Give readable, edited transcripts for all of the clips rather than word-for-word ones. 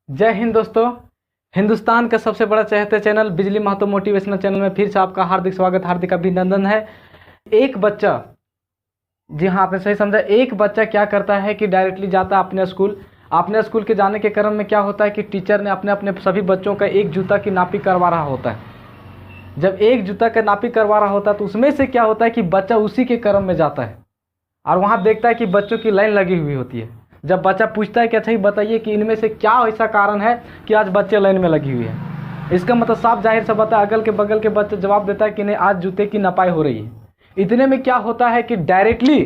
जय हिंद दोस्तों। हिंदुस्तान का सबसे बड़ा चहेते चैनल बिजली महतो मोटिवेशनल चैनल में फिर से आपका हार्दिक स्वागत, हार्दिक अभिनंदन है। एक बच्चा, जी हाँ आपने सही समझा, एक बच्चा क्या करता है कि डायरेक्टली जाता है अपने स्कूल के जाने के क्रम में क्या होता है कि टीचर ने अपने अपने सभी बच्चों का एक जूता की नापी करवा रहा होता है। जब एक जूता का नापी करवा रहा होता है तो उसमें से क्या होता है कि बच्चा उसी के क्रम में जाता है और वहाँ देखता है कि बच्चों की लाइन लगी हुई होती है। जब बच्चा पूछता है कि अच्छा ही बताइए कि इनमें से क्या ऐसा कारण है कि आज बच्चे लाइन में लगी हुई है, इसका मतलब साफ जाहिर सा बता, अगल के बगल के बच्चे जवाब देता है कि नहीं आज जूते की नपाई हो रही है। इतने में क्या होता है कि डायरेक्टली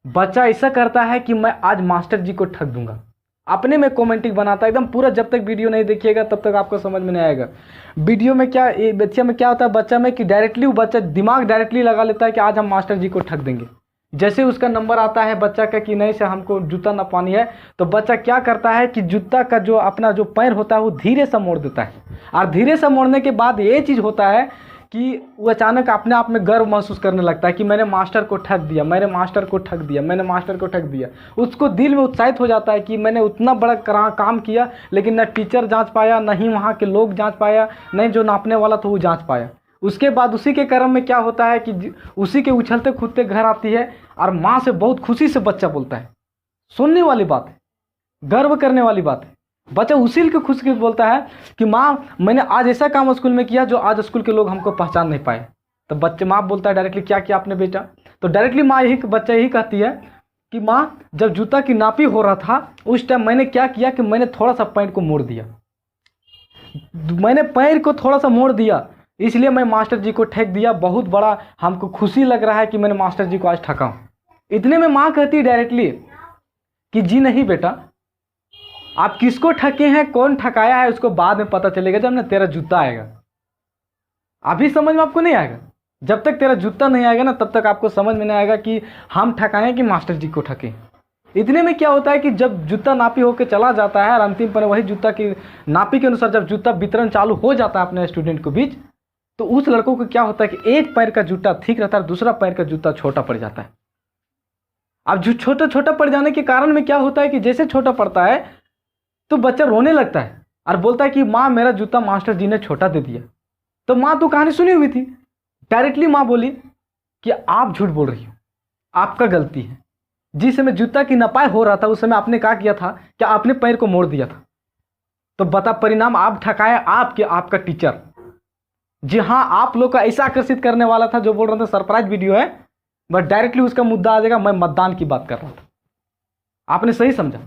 बच्चा ऐसा करता है कि मैं आज मास्टर जी को ठग दूंगा। अपने में कमेंटिंग बनाता है एकदम पूरा। जब तक वीडियो नहीं देखिएगा तब तक आपको समझ में नहीं आएगा वीडियो में क्या, बच्चे में क्या होता है, बच्चा में कि डायरेक्टली वो बच्चा दिमाग डायरेक्टली लगा लेता है कि आज हम मास्टर जी को ठग देंगे। जैसे उसका नंबर आता है बच्चा का कि नहीं से हमको जूता नपानी है, तो बच्चा क्या करता है कि जूता का जो अपना जो पैर होता है वो धीरे से मोड़ देता है। और धीरे से मोड़ने के बाद ये चीज़ होता है कि वो अचानक अपने आप में गर्व महसूस करने लगता है कि मैंने मास्टर को ठग दिया, मैंने मास्टर को ठग दिया, मैंने मास्टर को ठग दिया। उसको दिल में उत्साहित हो जाता है कि मैंने उतना बड़ा काम किया, लेकिन न टीचर जांच पाया, न ही वहाँ के लोग जांच पाया, नहीं जो नापने वाला था वो जांच पाया। उसके बाद उसी के क्रम में क्या होता है कि उसी के उछलते कूदते घर आती है और माँ से बहुत खुशी से बच्चा बोलता है। सुनने वाली बात है, गर्व करने वाली बात है। बच्चा उसी के खुशी से बोलता है कि माँ मैंने आज ऐसा काम स्कूल में किया जो आज स्कूल के लोग हमको पहचान नहीं पाए। तो बच्चे माँ बोलता है डायरेक्टली क्या किया आपने बेटा? तो डायरेक्टली माँ बच्चा यही कहती है कि माँ जब जूता की नापी हो रहा था उस टाइम मैंने क्या किया कि मैंने थोड़ा सा पैर को मोड़ दिया, मैंने पैर को थोड़ा सा मोड़ दिया, इसलिए मैं मास्टर जी को ठग दिया। बहुत बड़ा हमको खुशी लग रहा है कि मैंने मास्टर जी को आज ठगा हूँ। इतने में माँ कहती है डायरेक्टली कि जी नहीं बेटा, आप किसको ठगे हैं, कौन ठकाया है उसको बाद में पता चलेगा जब ना तेरा जूता आएगा। अभी समझ में आपको नहीं आएगा। जब तक तेरा जूता नहीं आएगा ना तब तक आपको समझ में नहीं आएगा कि हम ठकाए कि मास्टर जी को ठगे। इतने में क्या होता है कि जब जूता नापी होकर चला जाता है और अंतिम पर वही जूता की नापी के अनुसार जब जूता वितरण चालू हो जाता है अपने स्टूडेंट के बीच, तो उस लड़कों को क्या होता है कि एक पैर का जूता ठीक रहता है, दूसरा पैर का जूता छोटा पड़ जाता है। अब जो छोटा छोटा पड़ जाने के कारण में क्या होता है कि जैसे छोटा पड़ता है तो बच्चा रोने लगता है और बोलता है कि माँ मेरा जूता मास्टर जी ने छोटा दे दिया। तो माँ तो कहानी सुनी हुई थी, डायरेक्टली माँ बोली कि आप झूठ बोल रही हो, आपका गलती है। जिस समय जूता की नपाई हो रहा था उस समय आपने क्या किया था, क्या आपने पैर को मोड़ दिया था। तो बता परिणाम आप ठकाए आपका टीचर। जी हाँ, आप लोग का ऐसा आकर्षित करने वाला था जो बोल रहा था सरप्राइज वीडियो है, बट डायरेक्टली उसका मुद्दा आ जाएगा। मैं मतदान की बात कर रहा था, आपने सही समझा।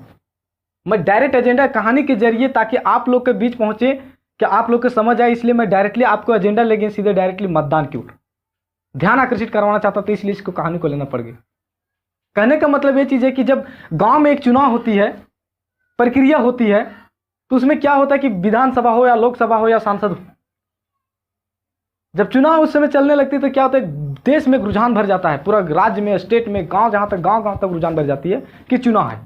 मैं डायरेक्ट एजेंडा कहानी के जरिए ताकि आप लोग के बीच पहुंचे, कि आप लोग को समझ आए, इसलिए मैं डायरेक्टली आपको एजेंडा लेके सीधे डायरेक्टली मतदान की ओर ध्यान आकर्षित करवाना चाहता था, इसलिए इसको कहानी को लेना पड़ गया। कहने का मतलब ये चीज़ है कि जब गांव में एक चुनाव होती है, प्रक्रिया होती है, तो उसमें क्या होता है कि विधानसभा हो या लोकसभा हो या सांसद हो, जब चुनाव उस समय चलने लगती है तो क्या होता है देश में रुझान भर जाता है, पूरा राज्य में, स्टेट में, गांव जहां तक गांव तक रुझान भर जाती है कि चुनाव है।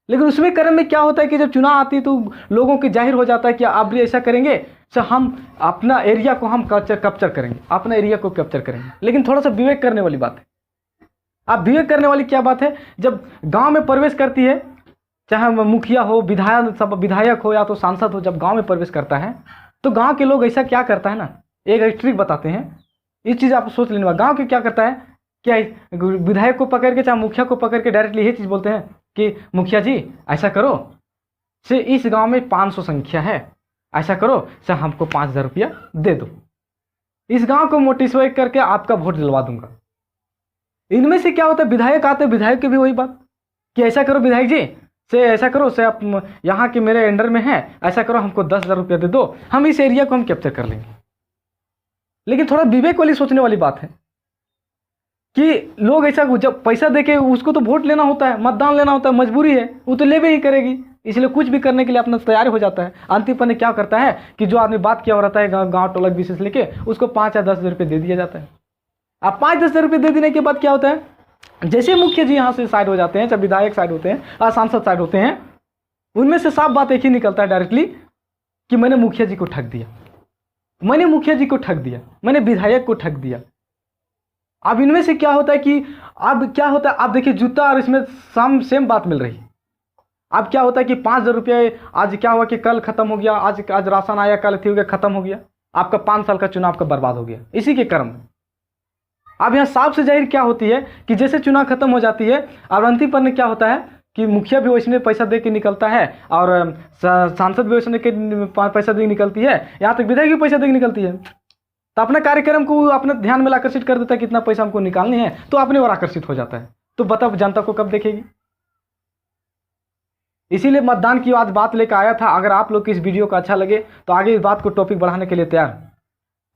लेकिन उसमें क्रम में क्या होता है कि जब चुनाव आती है तो लोगों के जाहिर हो जाता है कि आप भी ऐसा करेंगे तो हम अपना एरिया को हम कैप्चर करेंगे, अपना एरिया को कैप्चर करेंगे। लेकिन थोड़ा सा विवेक करने वाली बात है। अब विवेक करने वाली क्या बात है, जब गांव में प्रवेश करती है, चाहे मुखिया हो, विधायक हो या तो सांसद हो, जब गांव में प्रवेश करता है तो गांव के लोग ऐसा क्या करता है ना, एक ट्रिक बताते हैं, इस चीज़ आप सोच लेना। गांव के क्या करता है, क्या विधायक को पकड़ के चाहे मुखिया को पकड़ के डायरेक्टली यही चीज़ बोलते हैं कि मुखिया जी ऐसा करो से इस गांव में 500 संख्या है, ऐसा करो से हमको 5,000 रुपया दे दो, इस गांव को मोटिवेट करके आपका वोट दिलवा दूंगा। इनमें से क्या होता है, विधायक आते हैं, विधायक की भी वही बात कि ऐसा करो विधायक जी से, ऐसा करो से आप यहाँ के मेरे अंडर में है, ऐसा करो हमको 10,000 रुपया दे दो, हम इस एरिया को हम कैप्चर कर लेंगे। लेकिन थोड़ा विवेक वाली सोचने वाली बात है कि लोग ऐसा जब पैसा देके उसको तो वोट लेना होता है, मतदान लेना होता है, मजबूरी है, वो तो लेवे ही करेगी, इसलिए कुछ भी करने के लिए अपना तैयार हो जाता है। अंतिम पर क्या करता है कि जो आदमी बात किया हो रहता है गाँव टोला विशेष लेके, उसको 5 या 10 रुपये दे दिया जाता है। अब 5-10 रुपये दे देने के बाद क्या होता है, जैसे मुखिया जी यहाँ से साइड हो जाते हैं, चाहे विधायक साइड होते हैं और सांसद साइड होते हैं, उनमें से साफ बात एक ही निकलता है डायरेक्टली कि मैंने मुखिया जी को ठग दिया, मैंने मुखिया जी को ठग दिया, मैंने विधायक को ठग दिया। अब इनमें से क्या होता है कि अब क्या होता है, आप देखिए जूता और इसमें सेम बात मिल रही है। अब क्या होता है कि 5,000 रुपये आज क्या हुआ कि कल खत्म हो गया, आज राशन आया, कल हो गया, खत्म हो गया, आपका 5 साल का चुनाव आपका बर्बाद हो गया इसी के क्रम में। अब यहाँ साफ से जाहिर क्या होती है कि जैसे चुनाव खत्म हो जाती है और अंतिम पन्ने क्या होता है कि मुखिया भी वैसने पैसा दे के निकलता है और सांसद भी वैसने के पैसा दे के निकलती है, यहाँ तक विधायक भी पैसा दे के निकलती है। तो अपने कार्यक्रम को अपने ध्यान में आकर्षित कर देता है कितना पैसा हमको निकालनी है, तो अपने और आकर्षित हो जाता है। तो बताओ जनता को कब देखेगी। इसीलिए मतदान की आज बात लेकर आया था। अगर आप लोग को इस वीडियो का अच्छा लगे तो आगे इस बात को टॉपिक बढ़ाने के लिए तैयार।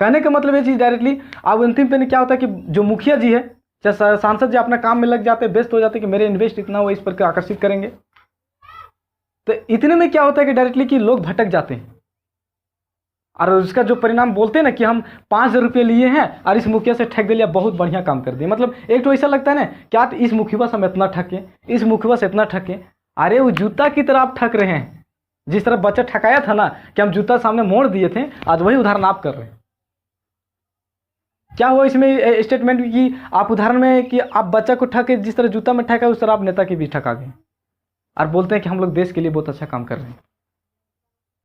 कहने का मतलब ये चीज़ डायरेक्टली अब अंतिम पे क्या होता है कि जो मुखिया जी है चाहे सांसद जी अपना काम में लग जाते हैं, व्यस्त हो जाते हैं कि मेरे इन्वेस्ट इतना हुआ, इस पर आकर्षित करेंगे। तो इतने में क्या होता है कि डायरेक्टली कि लोग भटक जाते हैं और उसका जो परिणाम बोलते हैं ना कि हम 5,000 रुपये लिए हैं और इस मुखिया से ठग दिया, बहुत बढ़िया काम कर दिया। मतलब एक तो ऐसा लगता है ना क्या इस मुखिया से हम इतना ठगे, इस मुखिया से इतना ठगे। अरे वो जूता की तरह आप ठग रहे हैं। जिस तरह बच्चा ठकाया था ना कि हम जूता सामने मोड़ दिए थे, आज वही उदाहरण आप कर रहे हैं। क्या हुआ इसमें स्टेटमेंट की आप उदाहरण में कि आप बच्चा को ठगे, जिस तरह जूता में ठगा उस तरह आप नेता की भी ठगा गए और बोलते हैं कि हम लोग देश के लिए बहुत अच्छा काम कर रहे हैं।